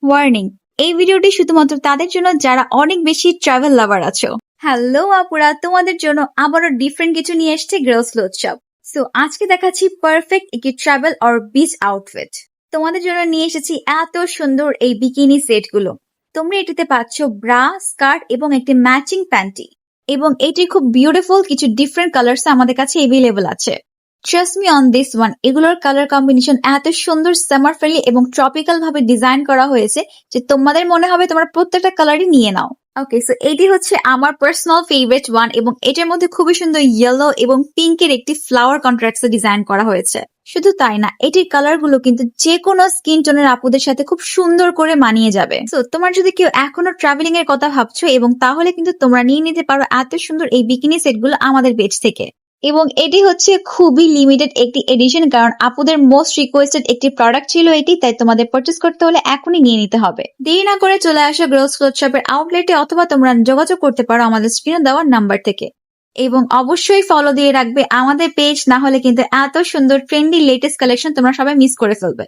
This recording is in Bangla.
ওয়ার্নিং, এই ভিডিওটি শুধুমাত্র তাদের জন্য যারা অনেক বেশি ট্রাভেল লাভার আছো। হ্যালো আপুরা, তোমাদের জন্য আবারও ডিফারেন্ট কিছু নিয়ে এসেছে গার্লস ক্লোথ শপ। সো আজকে দেখাচ্ছি পারফেক্ট একটি ট্রাভেল অর বিচ আউটফিট। তোমাদের জন্য নিয়ে এসেছি এত সুন্দর এই বিকিনি সেট গুলো। তোমরা এটিতে পাচ্ছ ব্রা, স্কার্ট এবং একটি ম্যাচিং প্যান্টি, এবং এটির খুব বিউটিফুল কিছু ডিফারেন্ট কালার্স আমাদের কাছে এভেলেবল আছে। Trust me on this one, এগুলোর কালার কম্বিনেশন এত সুন্দর, সামার ফ্রেন্ডলি এবং ট্রপিক্যাল ভাবে ডিজাইন করা হয়েছে যে তোমাদের মনে হবে তোমরা প্রত্যেকটা কালারই নিয়ে নাও। ওকে, সো এটি হচ্ছে আমার পার্সোনাল ফেভারিট ওয়ান, এবং এটার মধ্যে খুবই সুন্দর ইয়েলো এবং পিঙ্কের একটি ফ্লাওয়ার কন্ট্রাস্ট ডিজাইন করা হয়েছে। শুধু তাই না, এটির কালার গুলো কিন্তু যে কোনো স্কিন টোনের আপুদের সাথে খুব সুন্দর করে মানিয়ে যাবে। সো তোমার যদি কেউ এখনো ট্রাভেলিং এর কথা ভাবছো, এবং তাহলে কিন্তু তোমরা নিয়ে নিতে পারো এত সুন্দর এই বিকিনি সেট গুলো আমাদের পেজ থেকে। এবং এটি হচ্ছে খুবই লিমিটেড একটি এডিশন, কারণ আপুদের মোস্ট রিকোয়েস্টেড একটি প্রোডাক্ট ছিল এটি, তাই তোমাদের পারচেস করতে হলে এখনই নিয়ে নিতে হবে। দেরি না করে চলে আসো গার্লস ক্লোথ শপের আউটলেটে, অথবা তোমরা যোগাযোগ করতে পারো আমাদের স্ক্রিনে দেওয়ার নাম্বার থেকে। এবং অবশ্যই ফলো দিয়ে রাখবে আমাদের পেজ, না হলে কিন্তু এত সুন্দর ট্রেন্ডি লেটেস্ট কালেকশন তোমরা সবাই মিস করে ফেলবে।